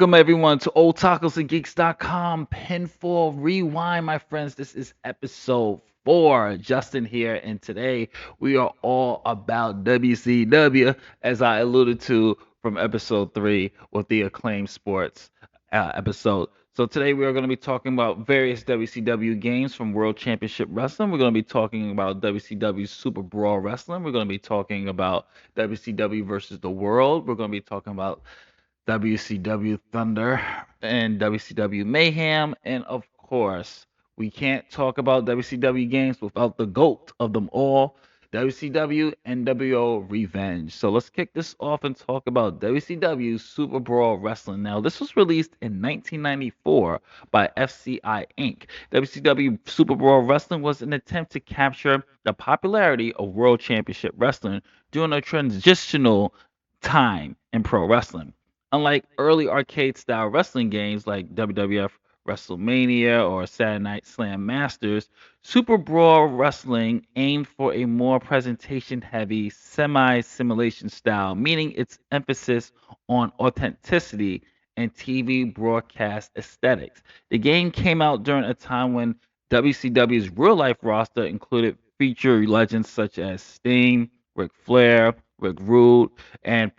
Welcome everyone to Otakus Pinfall Rewind, my friends. This is episode 4. Justin here, and today we are all about WCW, as I alluded to from episode 3 with the Acclaim Sports episode. So today we are going to be talking about various WCW games from World Championship Wrestling. We're going to be talking about WCW Super Brawl Wrestling. We're going to be talking about WCW versus the World. We're going to be talking about WCW Thunder and WCW Mayhem. And of course, we can't talk about WCW games without the GOAT of them all, WCW NWO Revenge. So let's kick this off and talk about WCW Super Brawl Wrestling. Now, this was released in 1994 by FCI Inc. WCW Super Brawl Wrestling was an attempt to capture the popularity of World Championship Wrestling during a transitional time in pro wrestling. Unlike early arcade style wrestling games like WWF WrestleMania or Saturday Night Slam Masters, Super Brawl Wrestling aimed for a more presentation heavy, semi simulation style, meaning its emphasis on authenticity and TV broadcast aesthetics. The game came out during a time when WCW's real life roster included feature legends such as Sting, Ric Flair, Rick Rude, and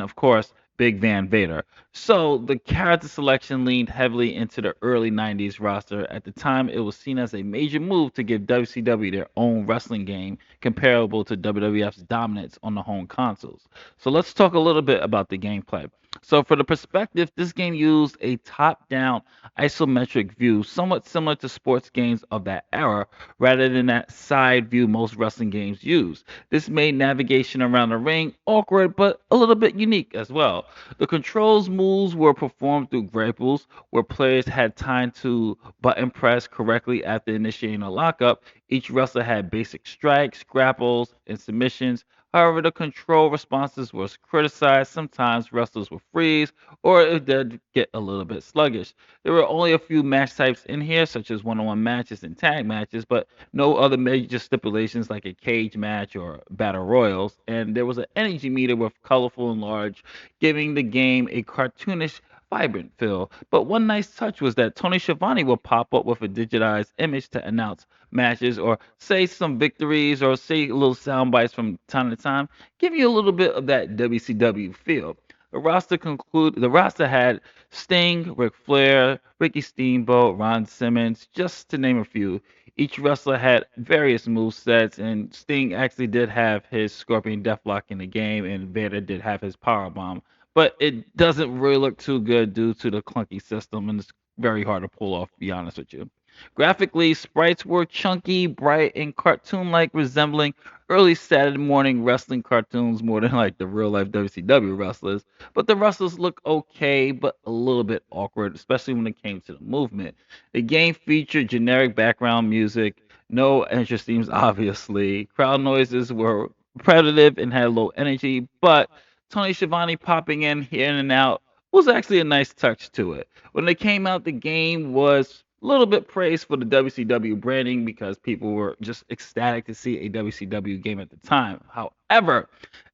of course Big Van Vader. So the character selection leaned heavily into the early 90s roster. At the time, it was seen as a major move to give WCW their own wrestling game comparable to WWF's dominance on the home consoles. So let's talk a little bit about the gameplay. So for the perspective, this game used a top-down isometric view, somewhat similar to sports games of that era, rather than that side view most wrestling games use. This made navigation around the ring awkward, but a little bit unique as well. The controls moves were performed through grapples, where players had time to button press correctly after initiating a lockup. Each wrestler had basic strikes, grapples, and submissions. However, the control responses was criticized. Sometimes wrestlers would freeze, or it did get a little bit sluggish. There were only a few match types in here, such as one-on-one matches and tag matches, but no other major stipulations like a cage match or battle royals. And there was an energy meter with colorful and large, giving the game a cartoonish vibrant feel. But one nice touch was that Tony Schiavone would pop up with a digitized image to announce matches or say some victories or say little sound bites from time to time, give you a little bit of that WCW feel. The roster had Sting, Ric Flair, Ricky Steamboat, Ron Simmons, just to name a few. Each wrestler had various move sets, and Sting actually did have his Scorpion Deathlock in the game, and Vader did have his Powerbomb. But it doesn't really look too good due to the clunky system, and it's very hard to pull off, to be honest with you. Graphically, sprites were chunky, bright, and cartoon like, resembling early Saturday morning wrestling cartoons more than like the real life WCW wrestlers. But the wrestlers look okay, but a little bit awkward, especially when it came to the movement. The game featured generic background music, no entrance themes, obviously. Crowd noises were repetitive and had low energy, but Tony Schiavone popping in and out was actually a nice touch to it. When it came out, the game was a little bit praised for the WCW branding because people were just ecstatic to see a WCW game at the time. However,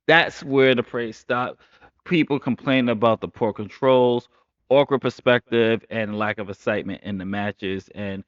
that's where the praise stopped. People complained about the poor controls, awkward perspective, and lack of excitement in the matches, and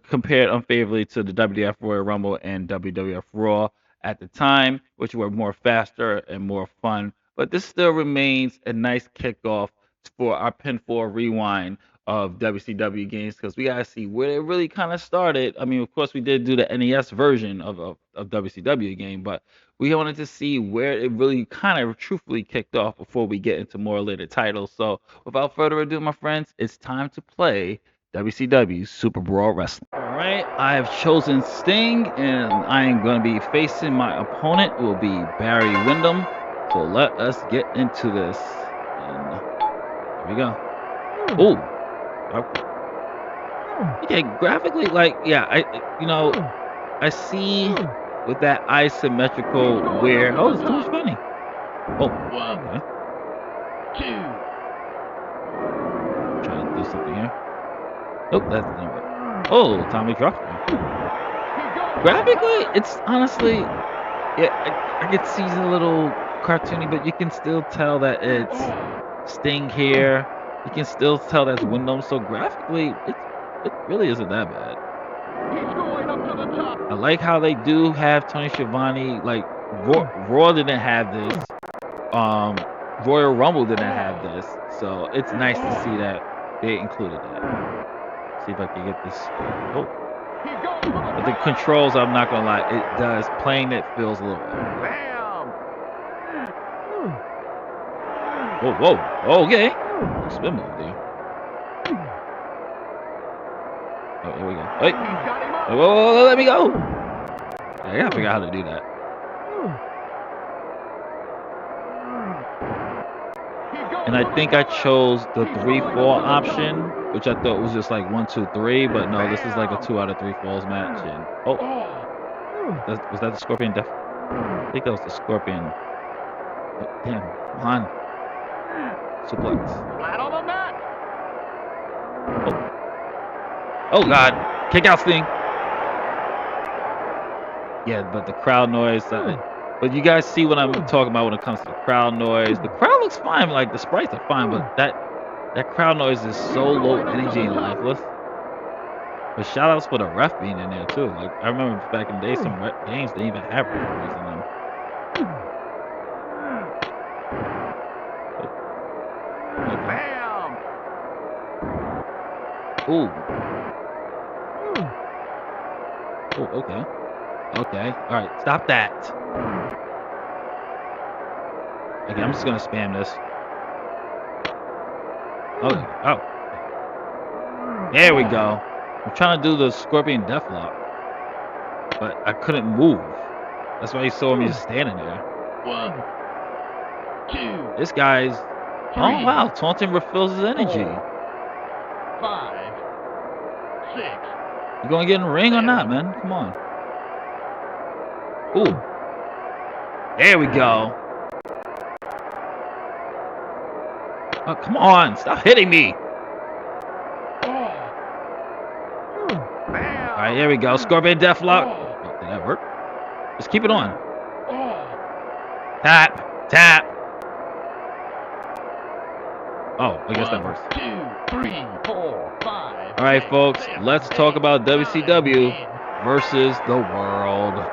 compared unfavorably to the WWF Royal Rumble and WWF Raw at the time, which were more faster and more fun. But this still remains a nice kickoff for our Pinfall Rewind of WCW games because we gotta see where it really kind of started. I mean, of course, we did do the NES version of WCW game, but we wanted to see where it really kind of truthfully kicked off before we get into more later titles. So, without further ado, my friends, it's time to play WCW Super Brawl Wrestling. All right, I have chosen Sting, and I am going to be facing my opponent. It will be Barry Windham. So let us get into this. And here we go. Oh, okay. Okay, graphically, like, yeah, I see with that isometrical wear. Oh, it's too much funny. Oh, okay. Trying to do something here. Nope, that didn't work. Oh, Tommy dropped me. Graphically, it's honestly, yeah, I could see a little cartoony, but you can still tell that it's Sting here You can still tell that's Windows, so graphically, it really isn't that bad. I like how they do have Tony Schiavone. Like Raw didn't have this. Royal Rumble didn't have this, so it's nice to see that they included that. See if I can get this. Oh, but the controls, I'm not gonna lie, it does. Playing it feels a little. Whoa, whoa, okay. Spin move there. Oh, here we go. Wait. Whoa, let me go. Yeah, I gotta figure out how to do that. And I think I chose the 3-4 option, which I thought was just like 1, 2, 3, but no, this is like a 2 out of 3 falls match. And oh, was that the Scorpion? I think that was the Scorpion. Oh, damn, come on. Suplex. Oh God, kick out Sting. Yeah, but the crowd noise. But you guys see what I'm talking about when it comes to the crowd noise. The crowd looks fine, like the sprites are fine, but that crowd noise is so low energy and lifeless. But shout outs for the ref being in there too. Like I remember back in the day, some games they even have referees in them. Okay. Ooh. Oh, okay. Okay. All right. Stop that. Okay, I'm just gonna spam this. Okay. Oh. There we go. I'm trying to do the Scorpion Deathlock, but I couldn't move. That's why you saw me just standing there. 1, 2. This guy's. Oh wow, taunting refills his energy. 5, 6. You gonna get in the ring or not, man? Come on. Ooh. There we go. Oh, come on, stop hitting me. Alright, here we go. Scorpion Deathlock. Oh, did that work? Just keep it on. Tap. Tap. Oh, I guess that works. 2, 3, 4, 5. Alright, folks, let's talk about WCW versus the World.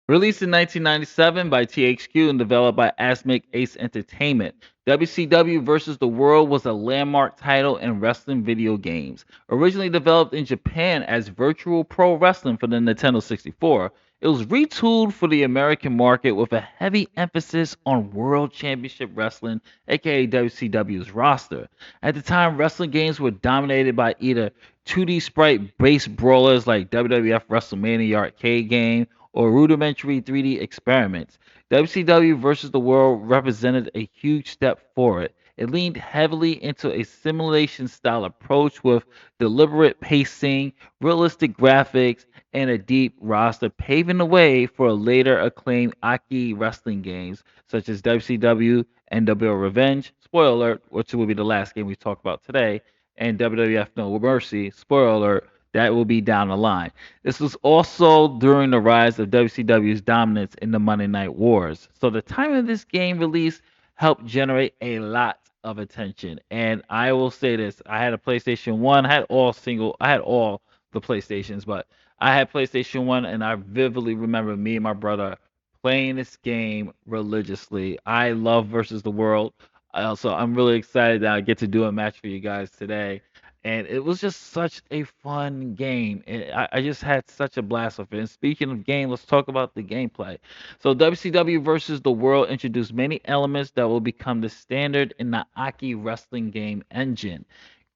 Released in 1997 by THQ and developed by Asmik Ace Entertainment, WCW vs. the World was a landmark title in wrestling video games. Originally developed in Japan as Virtual Pro Wrestling for the Nintendo 64, it was retooled for the American market with a heavy emphasis on World Championship Wrestling, aka WCW's roster. At the time, wrestling games were dominated by either 2D sprite based brawlers like WWF WrestleMania arcade game or rudimentary 3D experiments. WCW vs. the World represented a huge step forward. It leaned heavily into a simulation style approach with deliberate pacing, realistic graphics, and a deep roster, paving the way for later acclaimed Aki wrestling games such as WCW NWO Revenge, spoiler alert, which will be the last game we talk about today, and WWF No Mercy, spoiler alert, that will be down the line. This was also during the rise of WCW's dominance in the Monday Night Wars. So the time of this game release helped generate a lot of attention. And I will say this, I had a PlayStation 1, I had all the PlayStations, but I had PlayStation 1 and I vividly remember me and my brother playing this game religiously. I love versus the World. I'm really excited that I get to do a match for you guys today, and it was just such a fun game. I just had such a blast with it. And speaking of game, let's talk about the gameplay. So WCW versus the World introduced many elements that will become the standard in the Aki wrestling game engine.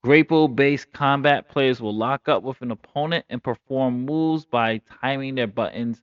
Grapple-based combat, players will lock up with an opponent and perform moves by timing their buttons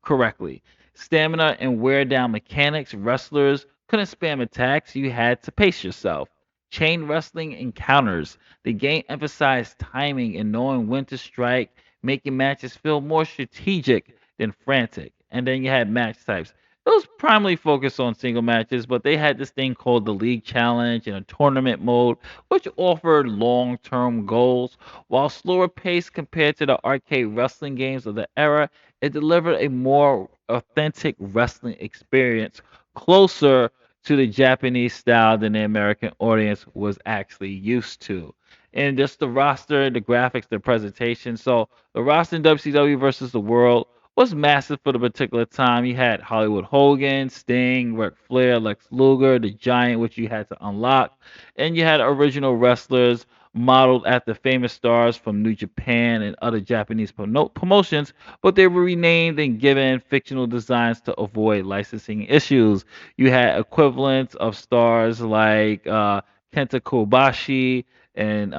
correctly. Stamina and wear down mechanics, wrestlers couldn't spam attacks, you had to pace yourself. Chain wrestling encounters. The game emphasized timing and knowing when to strike, making matches feel more strategic than frantic. And then you had match types. It was primarily focused on single matches, but they had this thing called the League Challenge and a tournament mode, which offered long term goals. While slower paced compared to the arcade wrestling games of the era, it delivered a more authentic wrestling experience, closer to the Japanese style than the American audience was actually used to. And just the roster, the graphics, the presentation. So the roster in WCW versus the World was massive for the particular time. You had Hollywood Hogan, Sting, Ric Flair, Lex Luger, the Giant, which you had to unlock, and you had original wrestlers modeled after famous stars from New Japan and other Japanese promotions, but they were renamed and given fictional designs to avoid licensing issues. You had equivalents of stars like Kenta Kobashi and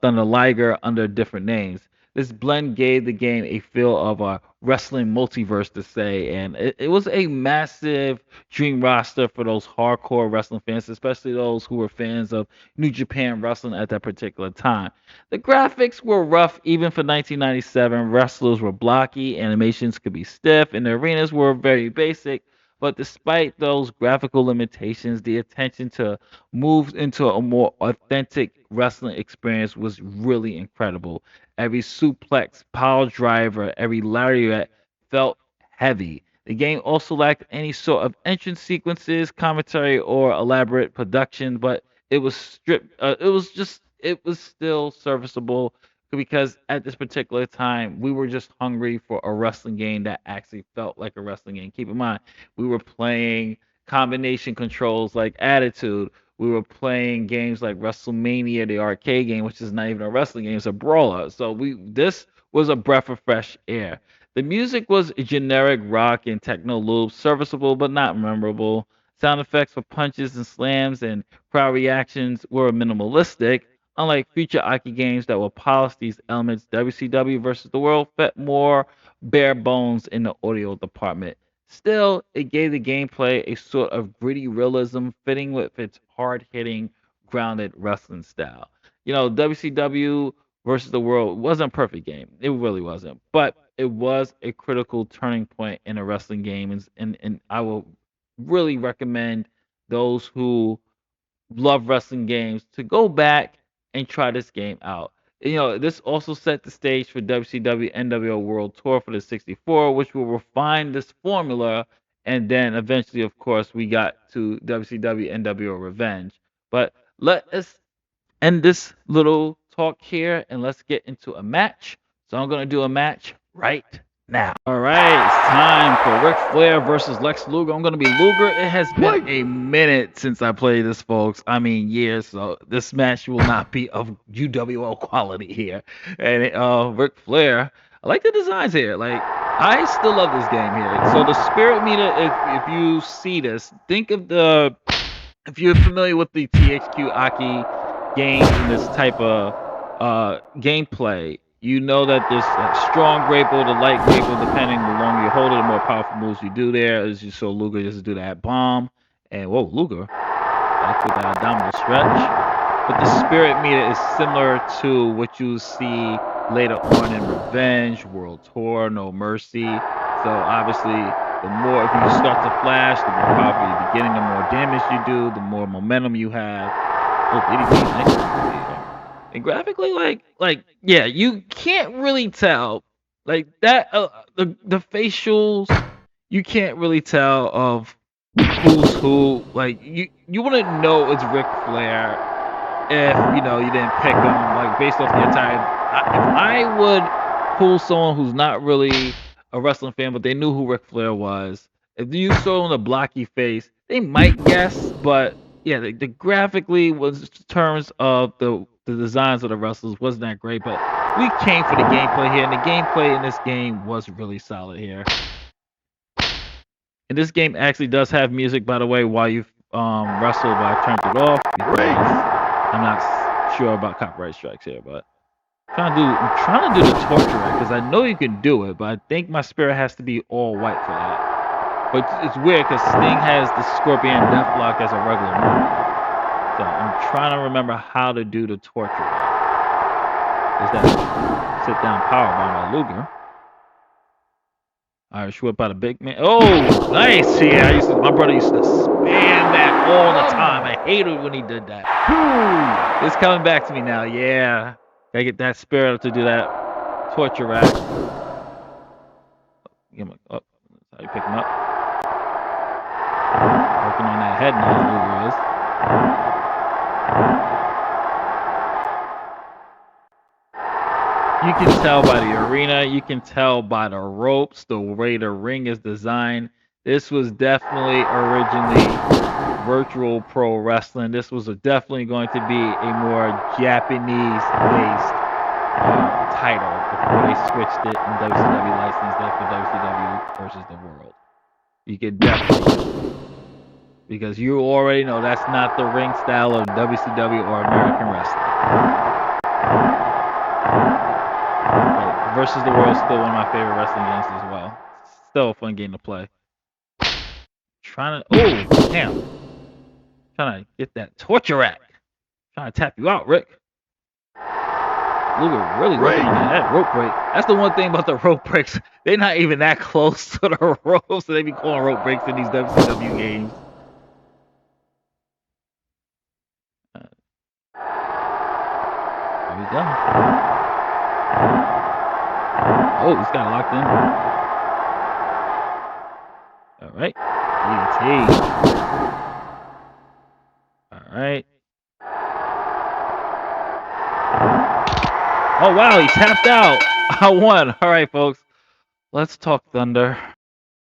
Thunder Liger under different names. This blend gave the game a feel of a wrestling multiverse to say, and it was a massive dream roster for those hardcore wrestling fans, especially those who were fans of New Japan Wrestling at that particular time. The graphics were rough even for 1997. Wrestlers were blocky, animations could be stiff, and the arenas were very basic. But despite those graphical limitations, the attention to move into a more authentic wrestling experience was really incredible. Every suplex, pile driver, every lariat felt heavy. The game also lacked any sort of entrance sequences, commentary, or elaborate production, but it was stripped. It was still serviceable because at this particular time we were just hungry for a wrestling game that actually felt like a wrestling game. Keep in mind, we were playing combination controls like Attitude. We were playing games like WrestleMania, the arcade game, which is not even a wrestling game; it's a brawler. So we this was a breath of fresh air. The music was generic rock and techno loops, serviceable but not memorable. Sound effects for punches and slams and crowd reactions were minimalistic. Unlike future Aki games that will polish these elements, WCW versus the World felt more bare bones in the audio department. Still, it gave the gameplay a sort of gritty realism fitting with its hard hitting, grounded wrestling style. WCW versus the World wasn't a perfect game. It really wasn't. But it was a critical turning point in a wrestling game. And I will really recommend those who love wrestling games to go back and try this game out. This also set the stage for WCW NWO World Tour for the 64, which will refine this formula. And then eventually, of course, we got to WCW NWO Revenge. But let us end this little talk here and let's get into a match. So I'm going to do a match right now. All right, it's time for Ric Flair versus Lex Luger. I'm going to be Luger. It has been a minute since I played this, folks. I mean, years. So this match will not be of UWO quality here. And Ric Flair, I like the designs here. Like, I still love this game here. So the spirit meter, if you see this, think of if you're familiar with the THQ Aki games and this type of gameplay, you know that there's a strong grapple, the light grapple, depending the longer you hold it, the more powerful moves you do there. As you saw Luger just do that bomb. And whoa, Luger back with that abdominal stretch. But the spirit meter is similar to what you see later on in Revenge, World Tour, No Mercy. So obviously, the more if you start to flash, the more powerful you beginning, the more damage you do, the more momentum you have. Oh, DDT, nice. And graphically, yeah, you can't really tell like that. The facials, you can't really tell of who's who. Like you wouldn't know it's Ric Flair if you didn't pick him like based off the attire. If I would pull someone who's not really a wrestling fan, but they knew who Ric Flair was, if you saw him a blocky face, they might guess. But yeah, the graphically was in terms of the designs of the wrestlers wasn't that great. But we came for the gameplay here, and the gameplay in this game was really solid here. And this game actually does have music, by the way, while you wrestle, but I turned it off because I'm not sure about copyright strikes here, but I'm trying to do the torture rack because I know you can do it, but I think my spirit has to be all white for that. But it's weird because Sting has the Scorpion Deathlock as a regular move. So I'm trying to remember how to do the torture rack. Is that sit down power bomb by Luger? Irish whip by the big man. Oh, nice! Yeah, my brother used to spam that all the time. I hated when he did that. It's coming back to me now. Yeah, gotta get that spirit up to do that torture rack. Give him up. That's how you pick him up. working on that head now, Luger is. You can tell by the arena, you can tell by the ropes, the way the ring is designed. This was definitely originally virtual pro wrestling. This was definitely going to be a more Japanese-based title before they switched it and WCW licensed it for WCW versus the World. You could definitely, because you already know that's not the ring style of WCW or American wrestling. But versus the World is still one of my favorite wrestling games as well. Still a fun game to play. Trying to, oh damn, trying to get that torture rack. Trying to tap you out, Rick. Luger really working on that rope break. That's the one thing about the rope breaks. They're not even that close to the ropes, so they be calling rope breaks in these WCW games. Here we go. Oh, he's got it locked in. All right. DDT. All right. Oh, wow, he tapped out. I won. All right, folks. Let's talk Thunder.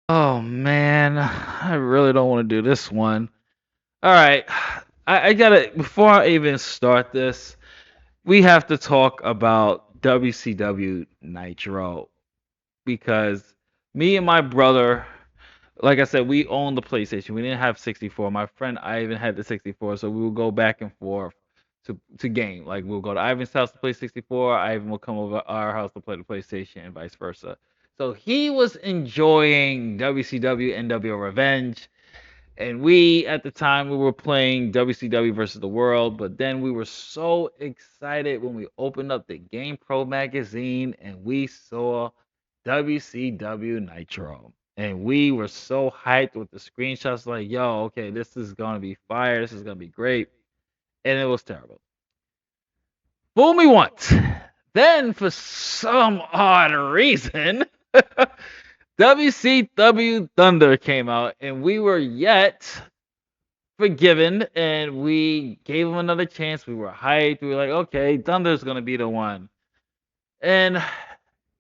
Oh, man. I really don't want to do this one. All right. I gotta, before I even start this, we have to talk about WCW Nitro because me and my brother, like I said, we owned the PlayStation. We didn't have 64. My friend Ivan had the 64, so we would go back and forth to game. Like we'll go to Ivan's house to play 64. Ivan will come over our house to play the PlayStation, and vice versa. So he was enjoying WCW NWO Revenge. And we, at the time, we were playing WCW versus the World, but then we were so excited when we opened up the Game Pro magazine and we saw WCW Nitro. And we were so hyped with the screenshots, like, yo, okay, this is going to be fire. This is going to be great. And it was terrible. Fool me once. Then, for some odd reason, WCW Thunder came out, and we were yet forgiven, and we gave him another chance. We were hyped. We were like, okay, Thunder's gonna be the one. And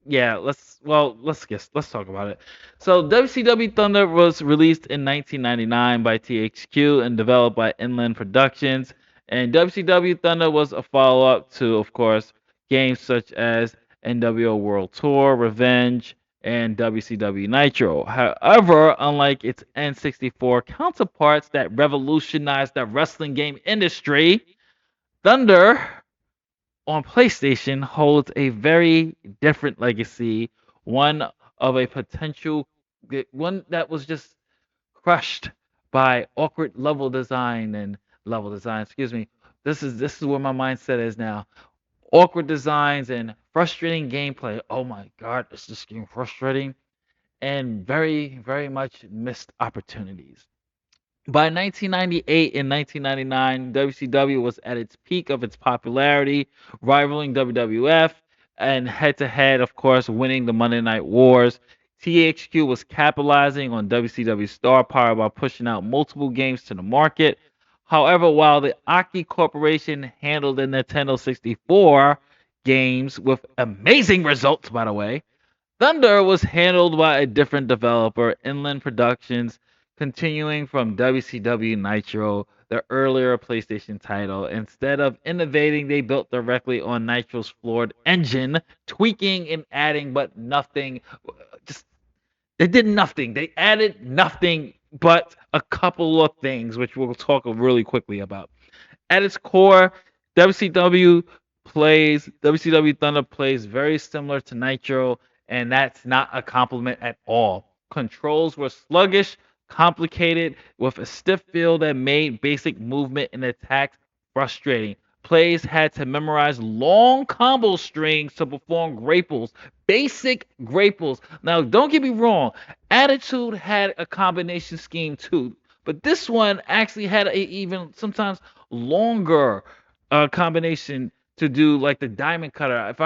yeah, let's talk about it. So WCW Thunder was released in 1999 by THQ and developed by Inland Productions. And WCW Thunder was a follow-up to, of course, games such as NWO World Tour, Revenge, and WCW Nitro. However, unlike its N64 counterparts that revolutionized the wrestling game industry, Thunder on PlayStation holds a very different legacy, one of a potential, one that was just crushed by awkward level design. Excuse me. This is where my mindset is now. Awkward designs and frustrating gameplay. Oh my God, it's just getting frustrating, and very, very much missed opportunities. By 1998 and 1999, WCW was at its peak of its popularity, rivaling WWF, and head to head, of course, winning the Monday Night Wars. THQ was capitalizing on WCW star power by pushing out multiple games to the market. However, while the Aki Corporation handled the Nintendo 64 games with amazing results, by the way, Thunder was handled by a different developer, Inland Productions, continuing from WCW Nitro, the earlier PlayStation title. Instead of innovating, they built directly on Nitro's flawed engine, tweaking and adding, but nothing. Just they did nothing. They added nothing but a couple of things, which we'll talk really quickly about. At its core, WCW WCW Thunder plays very similar to Nitro, and that's not a compliment at all. Controls were sluggish, complicated, with a stiff feel that made basic movement and attacks frustrating. Players had to memorize long combo strings to perform grapples, basic grapples. Now, don't get me wrong, Attitude had a combination scheme too, but this one actually had a even sometimes longer combination to do, like the diamond cutter. If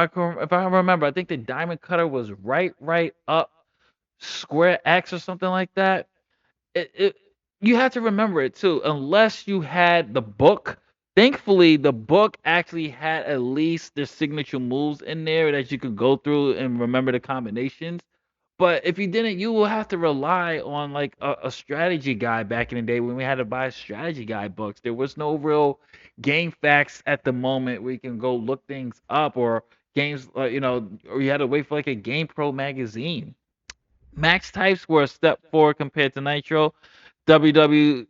I remember, I think the diamond cutter was right up square X or something like that. It you have to remember it too, unless you had the book. Thankfully, the book actually had at least their signature moves in there that you could go through and remember the combinations. But if you didn't, you will have to rely on like a strategy guide back in the day when we had to buy strategy guide books. There was no real game facts at the moment where you can go look things up or games, or you had to wait for like a Game Pro magazine. Max types were a step forward compared to Nitro. WCW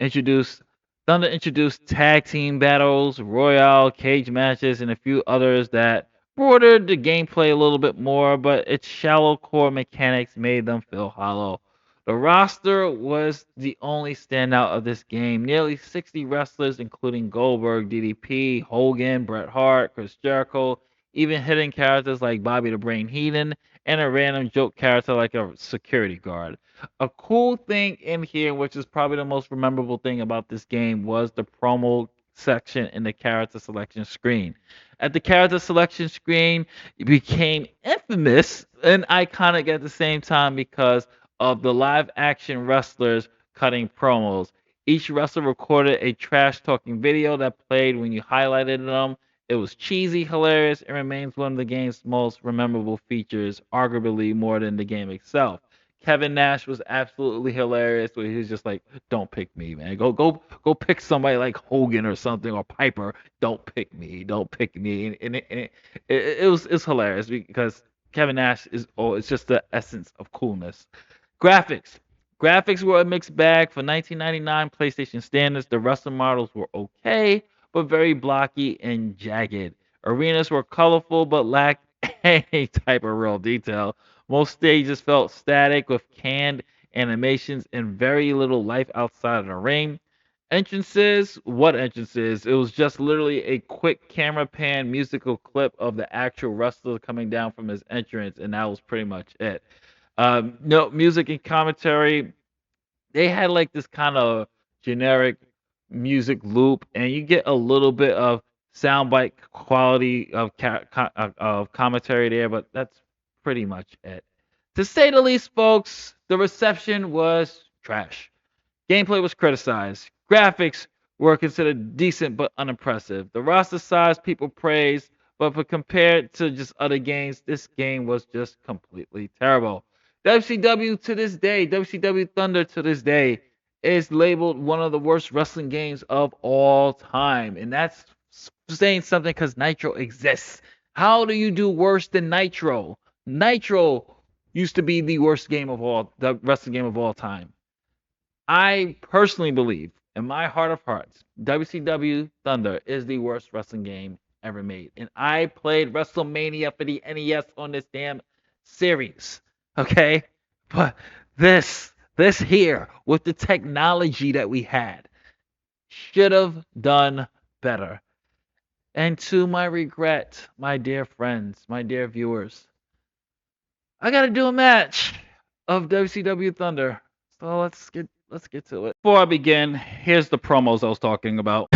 introduced Thunder introduced tag team battles, royale, cage matches, and a few others that broadened the gameplay a little bit more, but its shallow core mechanics made them feel hollow. The roster was the only standout of this game. Nearly 60 wrestlers, including Goldberg, DDP, Hogan, Bret Hart, Chris Jericho, even hidden characters like Bobby the Brain Heenan, and a random joke character like a security guard. A cool thing in here, which is probably the most memorable thing about this game, was the promo section in the character selection screen. At the character selection screen, it became infamous and iconic at the same time because of the live action wrestlers cutting promos. Each wrestler recorded a trash talking video that played when you highlighted them. It was cheesy, hilarious, and remains one of the game's most memorable features, arguably more than the game itself. Kevin Nash was absolutely hilarious, where he was just like, "Don't pick me, man. Go pick somebody like Hogan or something or Piper. Don't pick me. Don't pick me." It's hilarious because Kevin Nash is it's just the essence of coolness. Graphics. Graphics were a mixed bag for 1999 PlayStation standards. The wrestling models were okay, but very blocky and jagged. Arenas were colorful but lacked any type of real detail. Most stages felt static with canned animations and very little life outside of the ring. Entrances, what entrances? It was just literally a quick camera pan musical clip of the actual wrestler coming down from his entrance, and that was pretty much it. No music and commentary. They had like this kind of generic music loop, and you get a little bit of soundbite quality of of commentary there, but that's pretty much it. To say the least, folks, the reception was trash. Gameplay was criticized. Graphics were considered decent but unimpressive. The roster size people praised, but for compared to just other games, this game was just completely terrible. WCW to this day, WCW Thunder to this day, is labeled one of the worst wrestling games of all time. And that's saying something because Nitro exists. How do you do worse than Nitro? Nitro used to be the wrestling game of all time. I personally believe, in my heart of hearts, WCW Thunder is the worst wrestling game ever made. And I played WrestleMania for the NES on this damn series. Okay? But this here, with the technology that we had, should have done better. And to my regret, my dear friends, my dear viewers, I gotta do a match of WCW Thunder. So let's get to it. Before I begin, here's the promos I was talking about.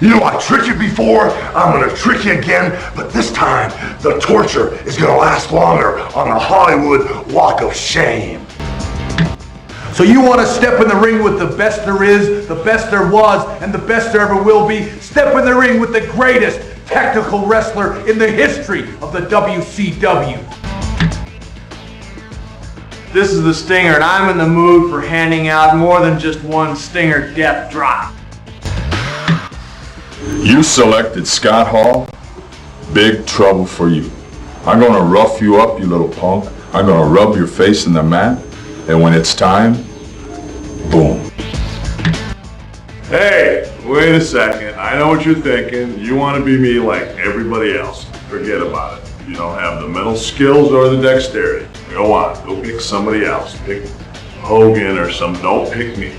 You know, I tricked you before, I'm gonna trick you again, but this time, the torture is gonna last longer on the Hollywood Walk of Shame. So you want to step in the ring with the best there is, the best there was, and the best there ever will be? Step in the ring with the greatest technical wrestler in the history of the WCW. This is the Stinger, and I'm in the mood for handing out more than just one Stinger death drop. You selected Scott Hall. Big trouble for you. I'm gonna rough you up, you little punk. I'm gonna rub your face in the mat, and when it's time, boom. Hey, wait a second. I know what you're thinking. You want to be me like everybody else. Forget about it. You don't have the mental skills or the dexterity. Go on, go pick somebody else. Pick Hogan or some. Don't pick me.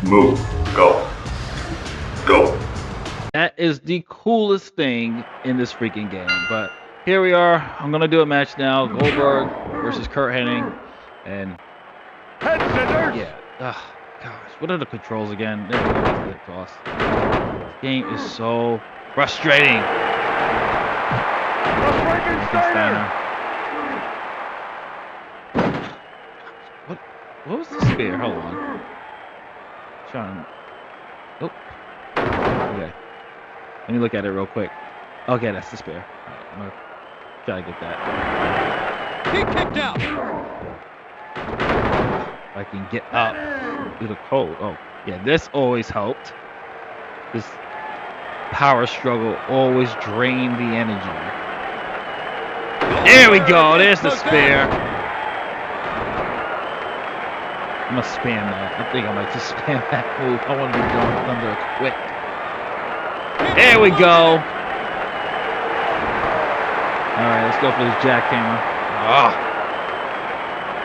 Move. Go. Go. That is the coolest thing in this freaking game. But here we are. I'm gonna do a match now. Goldberg versus Kurt Hennig, and yeah. Gosh, what are the controls again? There we go. Get across. This game is so frustrating. What? What was the spear? Hold on. Trying. Oh. Okay. Let me look at it real quick. Okay, that's the spear. All right, I'm gonna try to get that. He kicked out. If I can get up to the cold. Oh, yeah, this always helped. This power struggle always drained the energy. There we go. There's the spear. I'm gonna spam that. I think I might just spam that move. I want to be done Thunder quick. There we go. All right, let's go for this jackhammer.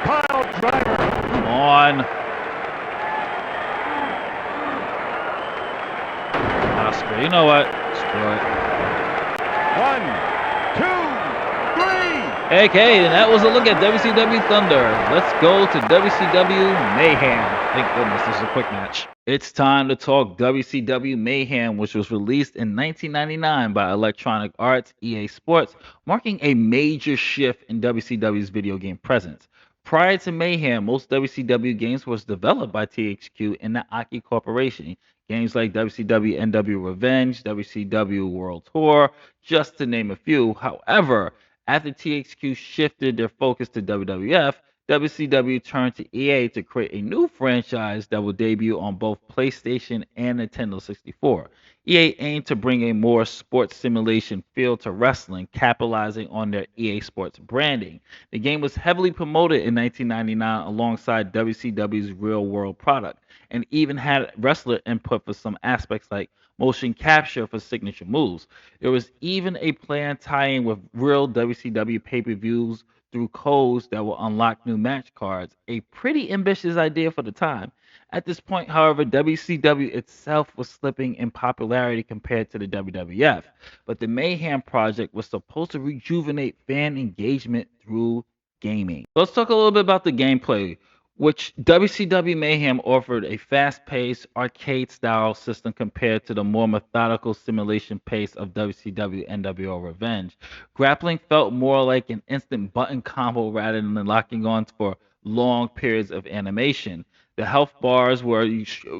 Pile driver. Come on. Oscar, you know what? Screw it. 1, 2, 3. Okay, and that was a look at WCW Thunder. Let's go to WCW Mayhem. Thank goodness this is a quick match. It's time to talk WCW Mayhem, which was released in 1999 by Electronic Arts EA Sports, marking a major shift in WCW's video game presence. Prior to Mayhem, most WCW games was developed by THQ and the Aki Corporation. Games like WCW NW Revenge, WCW World Tour, just to name a few. However, after THQ shifted their focus to WWF, WCW turned to EA to create a new franchise that will debut on both PlayStation and Nintendo 64. EA aimed to bring a more sports simulation feel to wrestling, capitalizing on their EA Sports branding. The game was heavily promoted in 1999 alongside WCW's real world product, and even had wrestler input for some aspects like motion capture for signature moves. There was even a plan tying with real WCW pay-per-views through codes that will unlock new match cards, a pretty ambitious idea for the time. At this point, however, WCW itself was slipping in popularity compared to the WWF, but the Mayhem project was supposed to rejuvenate fan engagement through gaming. Let's talk a little bit about the gameplay, which WCW Mayhem offered a fast-paced, arcade-style system compared to the more methodical simulation pace of WCW NWO Revenge. Grappling felt more like an instant button combo rather than locking on for long periods of animation. The health bars where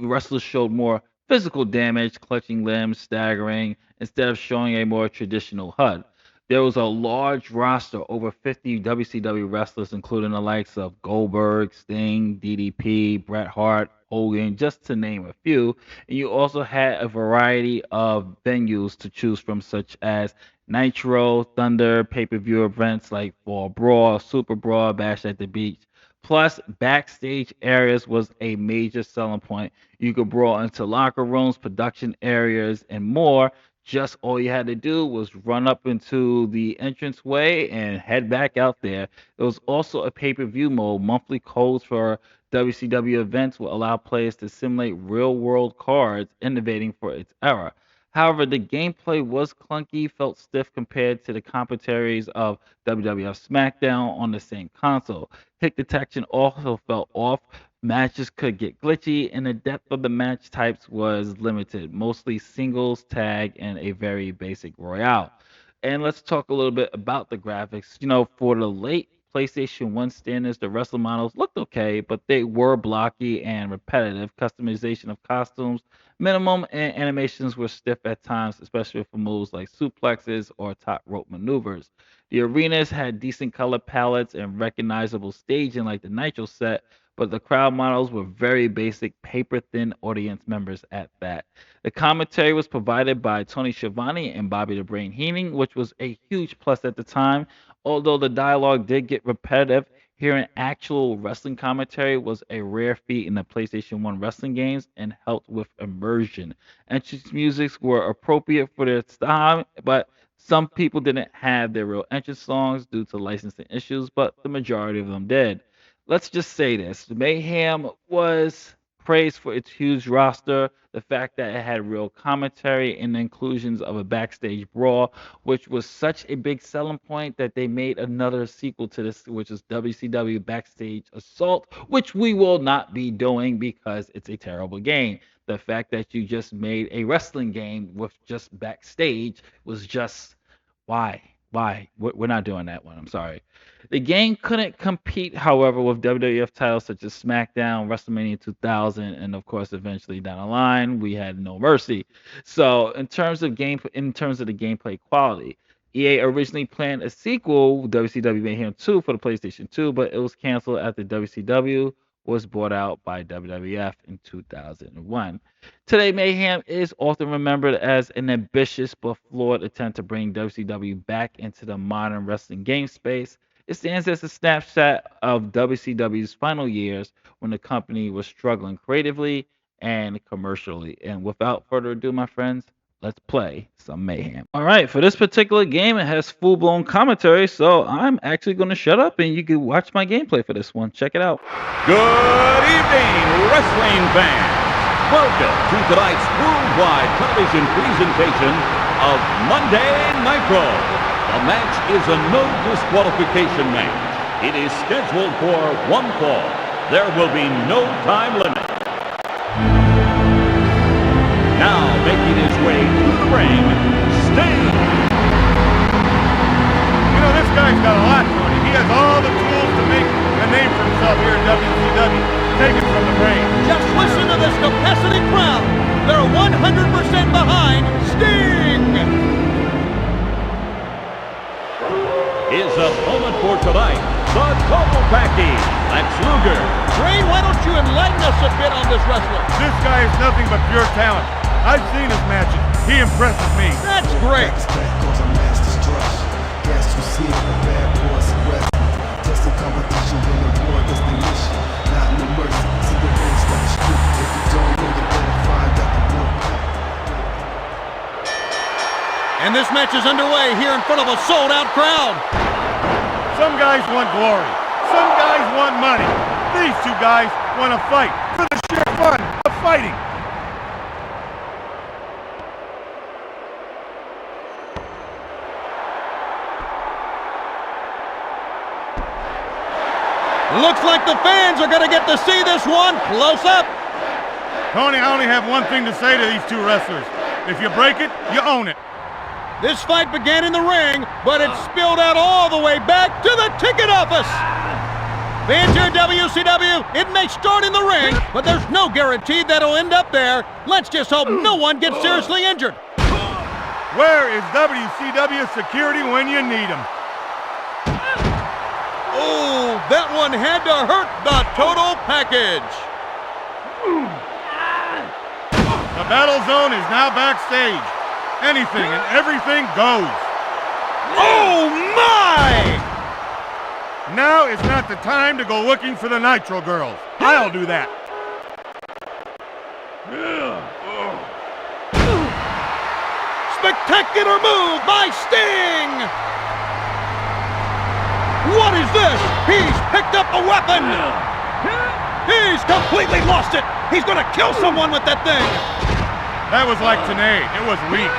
wrestlers showed more physical damage, clutching limbs, staggering, instead of showing a more traditional HUD. There was a large roster, over 50 WCW wrestlers, including the likes of Goldberg, Sting, DDP, Bret Hart, Hogan, just to name a few. And you also had a variety of venues to choose from, such as Nitro, Thunder, pay-per-view events like Fall Brawl, Super Brawl, Bash at the Beach. Plus, backstage areas was a major selling point. You could brawl into locker rooms, production areas, and more. Just all you had to do was run up into the entranceway and head back out there. There was also a pay-per-view mode. Monthly codes for WCW events will allow players to simulate real-world cards, innovating for its era. However, the gameplay was clunky, felt stiff compared to the commentaries of WWF SmackDown on the same console. Hit detection also felt off. Matches could get glitchy, and the depth of the match types was limited, mostly singles, tag, and a very basic royale. And let's talk a little bit about the graphics. For the late PlayStation 1 standards, the wrestler models looked okay, but they were blocky and repetitive. Customization of costumes, minimum, and animations were stiff at times, especially for moves like suplexes or top rope maneuvers. The arenas had decent color palettes and recognizable staging like the Nitro set, but the crowd models were very basic, paper thin audience members at that. The commentary was provided by Tony Schiavone and Bobby the Brain Heenan, which was a huge plus at the time. Although the dialogue did get repetitive, hearing actual wrestling commentary was a rare feat in the PlayStation 1 wrestling games and helped with immersion. Entrance musics were appropriate for their time, but some people didn't have their real entrance songs due to licensing issues, but the majority of them did. Let's just say this: Mayhem was praised for its huge roster, the fact that it had real commentary, and the inclusions of a backstage brawl, which was such a big selling point that they made another sequel to this, which is WCW Backstage Assault, which we will not be doing because it's a terrible game. The fact that you just made a wrestling game with just backstage was just why? Why? We're not doing that one. I'm sorry. The game couldn't compete, however, with WWF titles such as SmackDown, WrestleMania 2000, and of course, eventually down the line, we had No Mercy. So, in terms of the gameplay quality, EA originally planned a sequel, WCW Mayhem 2, for the PlayStation 2, but it was canceled after WCW was bought out by WWF in 2001. Today, Mayhem is often remembered as an ambitious but flawed attempt to bring WCW back into the modern wrestling game space. It stands as a snapshot of WCW's final years when the company was struggling creatively and commercially. And without further ado, my friends, let's play some Mayhem. All right, for this particular game, it has full-blown commentary, so I'm actually going to shut up and you can watch my gameplay for this one. Check it out. Good evening, wrestling fans. Welcome to tonight's worldwide television presentation of Monday Nitro. The match is a no disqualification match. It is scheduled for one fall. There will be no time limit. Now making his way to the ring, Sting. You know, this guy's got a lot, Tony. He has all the tools to make a name for himself here in WCW. Take it from the brain. Just listen to this capacity crowd. They're 100% behind Sting. His opponent for tonight, the Total Package, Lex Luger. Brain, why don't you enlighten us a bit on this wrestler? This guy is nothing but pure talent. I've seen his matches. He impresses me. That's great. And this match is underway here in front of a sold-out crowd. Some guys want glory. Some guys want money. These two guys want to fight for the sheer fun of fighting. Looks like the fans are going to get to see this one close up. Tony, I only have one thing to say to these two wrestlers. If you break it, you own it. This fight began in the ring, but it spilled out all the way back to the ticket office. Fans here at WCW, it may start in the ring, but there's no guarantee that it'll end up there. Let's just hope no one gets seriously injured. Where is WCW security when you need them? Oh, that one had to hurt the Total Package. The battle zone is now backstage. Anything and everything goes. Oh, my! Now is not the time to go looking for the Nitro girls. I'll do that. Spectacular move by Sting! What is this? He's picked up a weapon! He's completely lost it! He's gonna kill someone with that thing! That was like Tenay. It was weak.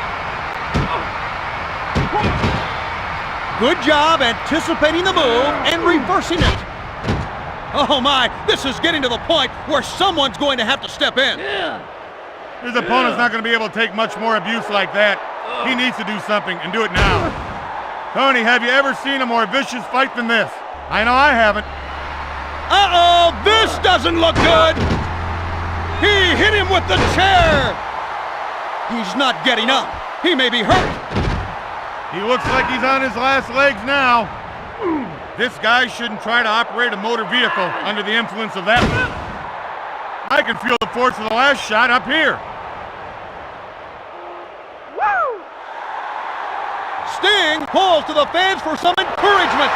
Good job anticipating the move and reversing it. Oh my, this is getting to the point where someone's going to have to step in. His opponent's not going to be able to take much more abuse like that. He needs to do something and do it now. Tony, have you ever seen a more vicious fight than this? I know I haven't. Uh-oh, this doesn't look good. He hit him with the chair. He's not getting up. He may be hurt. He looks like he's on his last legs now. This guy shouldn't try to operate a motor vehicle under the influence of that one. I can feel the force of the last shot up here. Sting calls to the fans for some encouragement.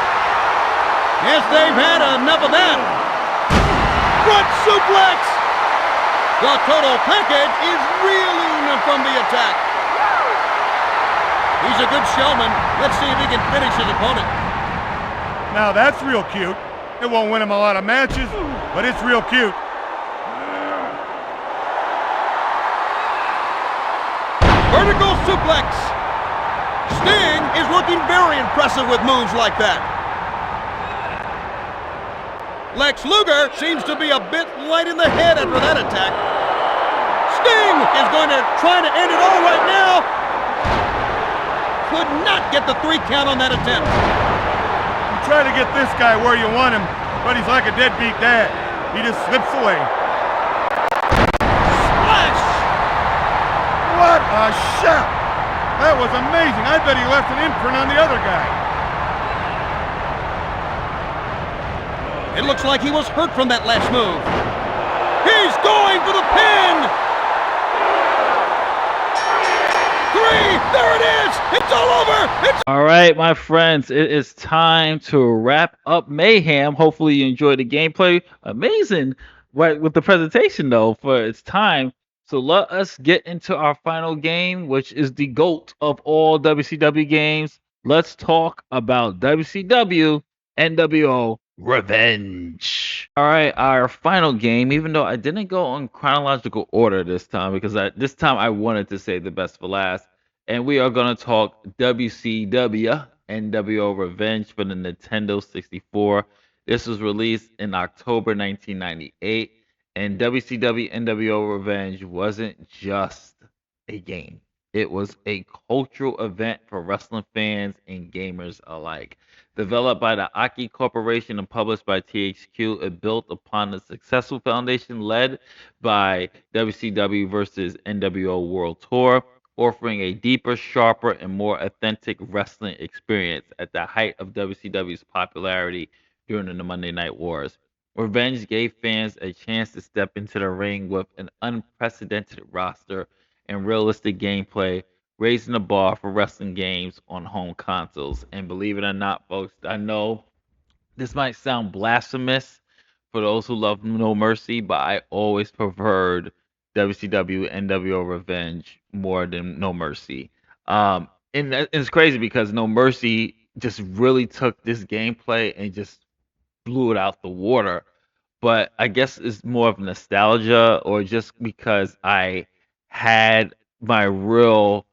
Yes, they've had enough of that. Front suplex. The Total Package is reeling from the attack. He's a good showman. Let's see if he can finish his opponent. Now that's real cute. It won't win him a lot of matches, but it's real cute. Vertical suplex. Sting is looking very impressive with moves like that. Lex Luger seems to be a bit light in the head after that attack. Sting is going to try to end it all right now. could not get the 3 count on that attempt. You try to get this guy where you want him, but he's like a deadbeat dad. He just slips away. Splash! What a shot! That was amazing. I bet he left an imprint on the other guy. It looks like he was hurt from that last move. He's going for the pin! 3! There it is! It's all over! It's All right, my friends, it is time to wrap up Mayhem. Hopefully you enjoyed the gameplay. Amazing, right, with the presentation though, for its time. So let us get into our final game, which is the GOAT of all WCW games. Let's talk about WCW NWO Revenge. All right, our final game, even though I didn't go in chronological order this time, because this time I wanted to save the best for last. And we are going to talk WCW NWO Revenge for the Nintendo 64. This was released in October 1998. And WCW NWO Revenge wasn't just a game. It was a cultural event for wrestling fans and gamers alike. Developed by the Aki Corporation and published by THQ, it built upon the successful foundation led by WCW versus NWO World Tour, offering a deeper, sharper, and more authentic wrestling experience at the height of WCW's popularity during the Monday Night Wars. Revenge gave fans a chance to step into the ring with an unprecedented roster and realistic gameplay, raising the bar for wrestling games on home consoles. And believe it or not, folks, I know this might sound blasphemous for those who love No Mercy, but I always preferred WCW NWO Revenge more than No Mercy. And it's crazy because No Mercy just really took this gameplay and just blew it out the water. But I guess it's more of nostalgia or just because I had my real,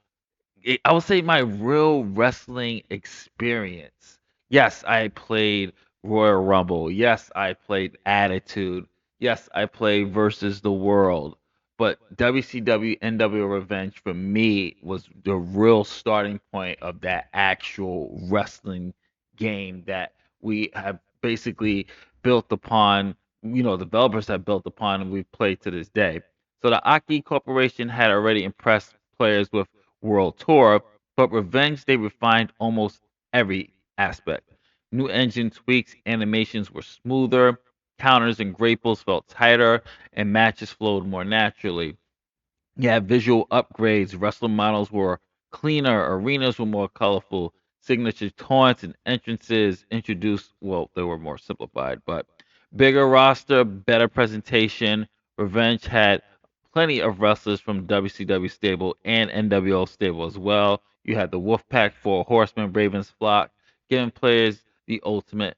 I would say my real wrestling experience. Yes, I played Royal Rumble. Yes, I played Attitude. Yes, I played Versus the World. But WCW NWO Revenge for me was the real starting point of that actual wrestling game that we have basically built upon, developers have built upon and we've played to this day. So the Aki Corporation had already impressed players with World Tour, but Revenge they refined almost every aspect. New engine tweaks, animations were smoother, counters and grapples felt tighter, and matches flowed more naturally. You had visual upgrades, wrestler models were cleaner, arenas were more colorful, signature taunts and entrances introduced, well, they were more simplified, but bigger roster, better presentation. Revenge had plenty of wrestlers from WCW stable and NWO stable as well. You had the Wolfpack, Four Horsemen, Ravens Flock, giving players the ultimate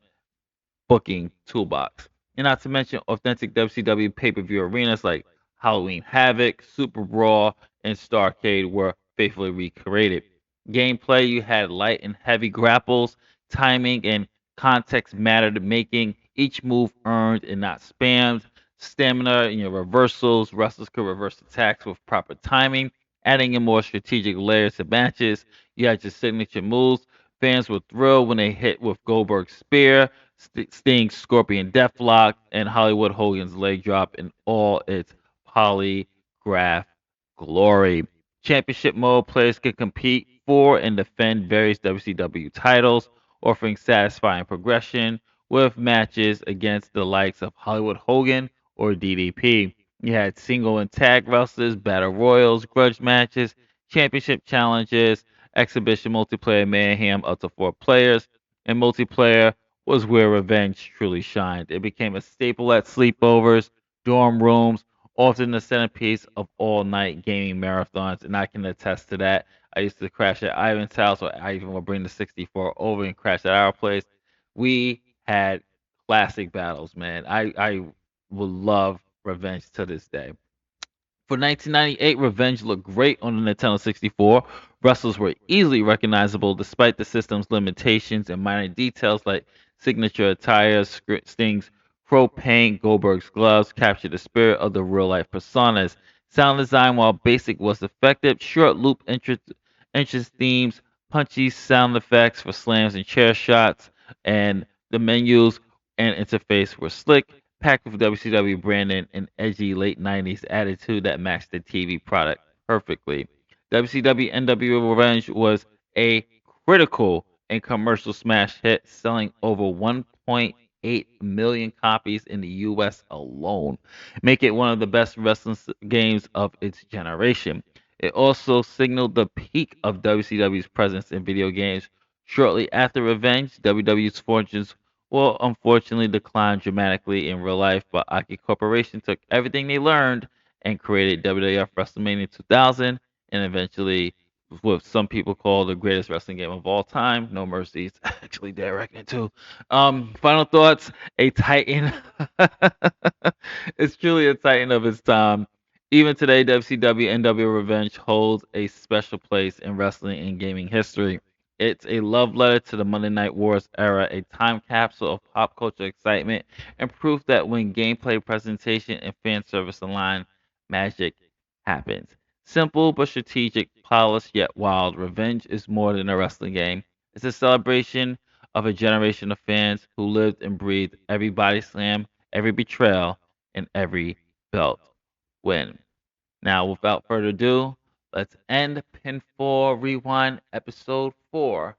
booking toolbox. And not to mention authentic WCW pay-per-view arenas like Halloween Havoc, SuperBrawl, and Starcade were faithfully recreated. Gameplay, you had light and heavy grapples, timing and context mattered, making each move earned and not spammed. Stamina and your reversals, wrestlers could reverse attacks with proper timing, adding in more strategic layers to matches. You had your signature moves. Fans were thrilled when they hit with Goldberg's spear, Sting's Scorpion Deathlock, and Hollywood Hogan's leg drop in all its polygraph glory. Championship mode players could compete for and defend various WCW titles, offering satisfying progression with matches against the likes of Hollywood Hogan or DDP. You had single and tag wrestlers, battle royals, grudge matches, championship challenges, exhibition multiplayer mayhem up to 4 players, and multiplayer was where Revenge truly shined. It became a staple at sleepovers, dorm rooms, often the centerpiece of all-night gaming marathons, and I can attest to that. I used to crash at Ivan's house, or I even would bring the 64 over and crash at our place. We had classic battles, man. I would love Revenge to this day. For 1998, Revenge looked great on the Nintendo 64. Wrestlers were easily recognizable despite the system's limitations and minor details like signature attire, Sting's crow paint, Goldberg's gloves captured the spirit of the real-life personas. Sound design, while basic, was effective. Short loop entrance themes punchy sound effects for slams and chair shots, and the menus and interface were slick, packed with WCW branding and edgy late 90s attitude that matched the TV product perfectly. WCW NWO Revenge was a critical and commercial smash hit, selling over 1.8 million copies in the US alone, make it one of the best wrestling games of its generation. It also signaled the peak of WCW's presence in video games. Shortly after Revenge, WWE's fortunes will unfortunately decline dramatically in real life, but Aki Corporation took everything they learned and created WWF WrestleMania 2000, and eventually what some people call the greatest wrestling game of all time. No Mercy. It's actually their record too. Final thoughts. A titan. It's truly a titan of its time. Even today, WCW NWO Revenge holds a special place in wrestling and gaming history. It's a love letter to the Monday Night Wars era, a time capsule of pop culture excitement, and proof that when gameplay, presentation, and fan service align, magic happens. Simple but strategic, polished yet wild, Revenge is more than a wrestling game. It's a celebration of a generation of fans who lived and breathed every body slam, every betrayal, and every belt win. Now, without further ado, let's end Pinfall Rewind episode 4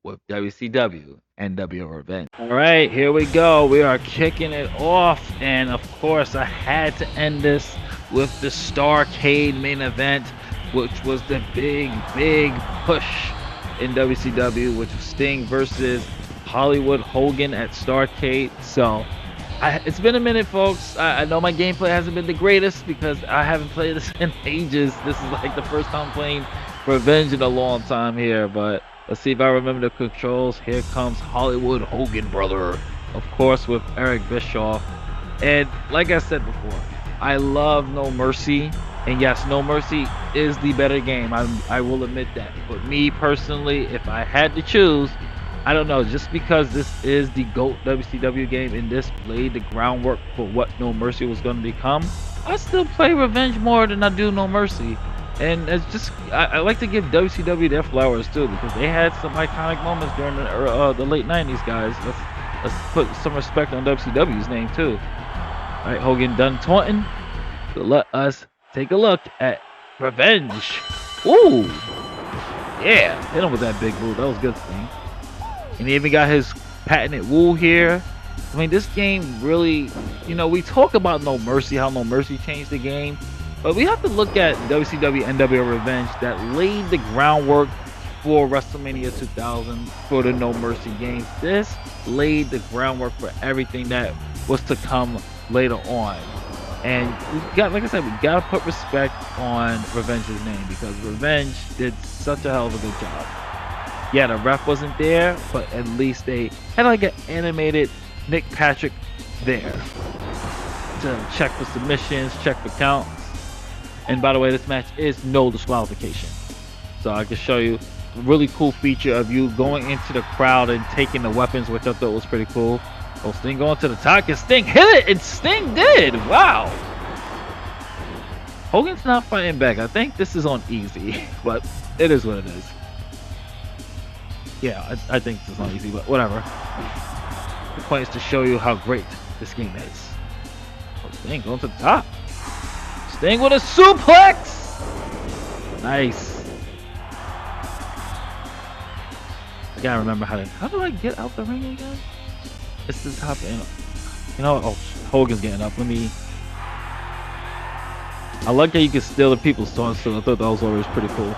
with WCW NWO Revenge. All right, here we go. We are kicking it off, and of course, I had to end this with the Starrcade main event, which was the big push in WCW, which was Sting versus Hollywood Hogan at Starrcade. So, it's been a minute, folks. I know my gameplay hasn't been the greatest because I haven't played this in ages. This is like the first time playing Revenge in a long time here, but let's see if I remember the controls. Here comes Hollywood Hogan, brother. Of course, with Eric Bischoff. And like I said before, I love No Mercy. And yes, No Mercy is the better game. I will admit that. But me personally, if I had to choose, I don't know, just because this is the GOAT WCW game and this laid the groundwork for what No Mercy was going to become, I still play Revenge more than I do No Mercy. And it's just, I like to give WCW their flowers too, because they had some iconic moments during the late 90s, guys. Let's put some respect on WCW's name too. All right, Hogan done taunting. So let us take a look at Revenge. Ooh, yeah, hit him with that big move. That was a good thing. And he even got his patented woo here. I mean, this game really, you know, we talk about No Mercy, how No Mercy changed the game. But we have to look at WCW NWO Revenge that laid the groundwork for WrestleMania 2000 for the No Mercy games. This laid the groundwork for everything that was to come later on. And we got, like I said, we gotta put respect on Revenge's name because Revenge did such a hell of a good job. Yeah, the ref wasn't there, but at least they had like an animated Nick Patrick there to check for submissions, check for counts. And by the way, this match is no disqualification. So I can show you a really cool feature of you going into the crowd and taking the weapons, which I thought was pretty cool. Oh, Sting going to the top, and Sting hit it, and Sting did! Wow! Hogan's not fighting back. I think this is on easy, but it is what it is. Yeah, I think this is not easy, but whatever. The point is to show you how great this game is. Oh, Sting going to the top. Sting with a suplex! Nice. I gotta remember how do I get out the ring again? It's the top end. You know, oh, Hogan's getting up. I like how you can steal the people's taunts, so I thought that was always pretty cool.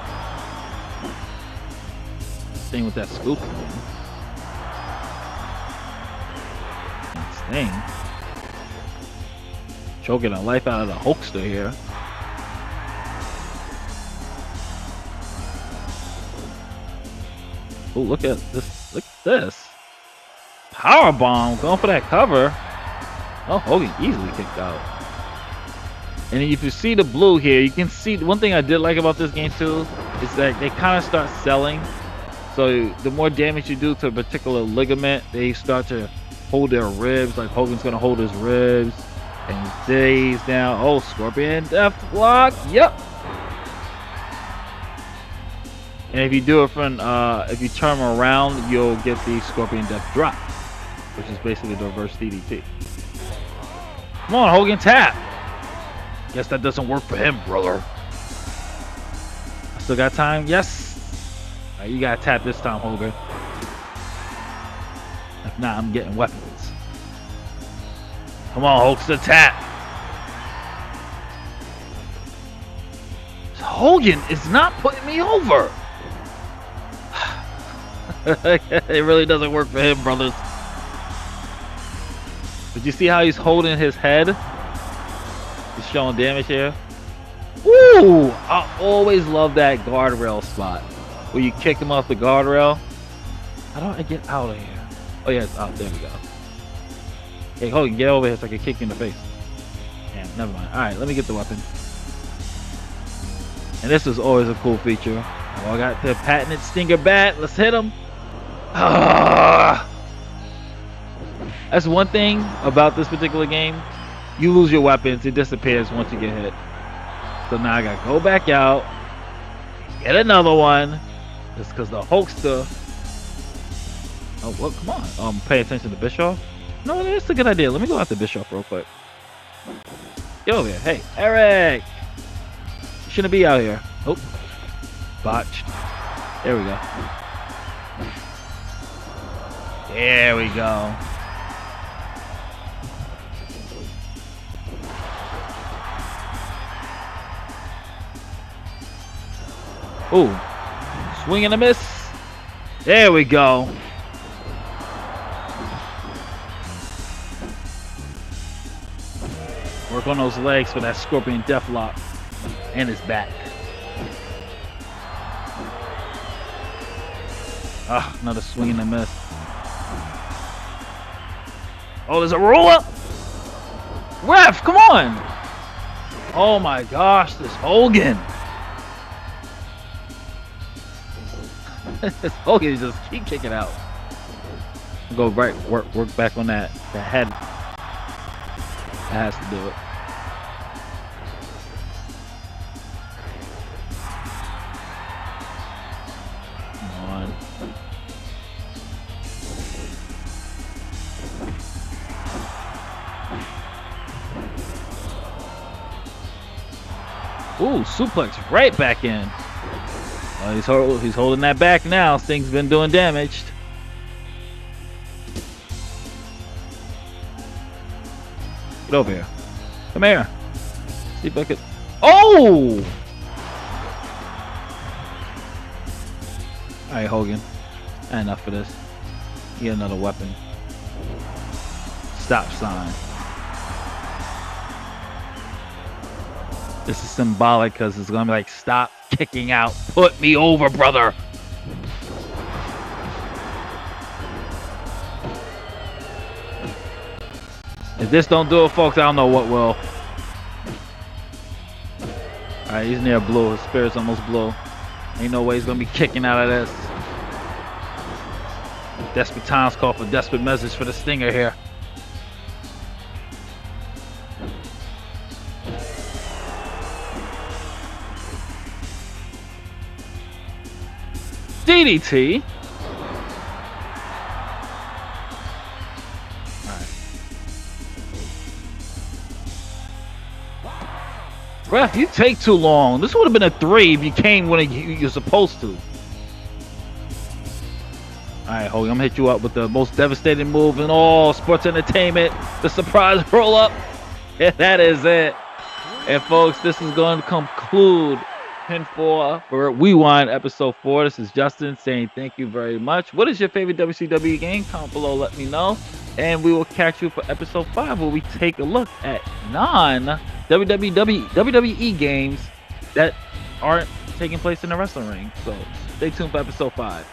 Sting with that scoop. Sting. Choking the life out of the Hulkster here. Oh, look at this. Look at this. Powerbomb going for that cover. Oh, Hogan easily kicked out. And if you see the blue here, you can see one thing I did like about this game too is that they kind of start selling. So the more damage you do to a particular ligament, they start to hold their ribs. Like Hogan's gonna hold his ribs and he stays down. Oh, Scorpion Death Block. Yep. And if you do it from, if you turn him around, you'll get the Scorpion Death Drop, which is basically the reverse DDT. Come on, Hogan, tap. Guess that doesn't work for him, brother. I still got time? Yes. All right, you gotta tap this time, Hogan. If not, I'm getting weapons. Come on, Hulkster, tap. Hogan is not putting me over. It really doesn't work for him, brothers. But you see how he's holding his head? He's showing damage here. Woo! I always love that guardrail spot where you kick him off the guardrail. How do I get out of here? Oh yeah, it's out. There we go. Hey, Hogan, get over here so I can kick you in the face. Damn, never mind. Alright, let me get the weapon. And this is always a cool feature. Oh, I got the patented Stinger bat. Let's hit him. Ah! That's one thing about this particular game. You lose your weapons. It disappears once you get hit. So now I gotta go back out. Get another one. Just because the Hulkster. Oh, well, come on. Pay attention to Bischoff. No, that's a good idea. Let me go after Bischoff real quick. Get over here. Hey, Eric. You shouldn't be out here. Oh. Botched. There we go. There we go. Ooh. Swing and a miss. There we go. Work on those legs for that Scorpion Deathlock and his back. Ah, another swing and a miss. Oh, there's a roll up. Ref, come on. Oh my gosh, this Hogan. This Hogan just keep kicking out. Go right, work back on that head. That has to do it. Ooh, suplex right back in. He's holding that back now. Sting's been doing damage. Get over here. Come here. See if I could. Oh! Alright, Hogan. Enough for this. Get another weapon. Stop sign. This is symbolic because it's gonna be like, stop kicking out. Put me over, brother. If this don't do it, folks, I don't know what will. Alright, he's near blue. His spirit's almost blue. Ain't no way he's gonna be kicking out of this. Desperate times call for desperate measures for the Stinger here. DDT. Alright. Ref, you take too long. This would have been a 3 if you came when you're supposed to. Alright, Hogan, I'm gonna hit you up with the most devastating move in all sports entertainment. The surprise roll up. Yeah, that is it. And folks, this is going to conclude Pinfall Rewind episode 4. This is Justin saying thank you very much. What is your favorite WCW game? Comment below, let me know. And we will catch you for episode 5 where we take a look at non-WWE games that aren't taking place in the wrestling ring. So stay tuned for episode 5.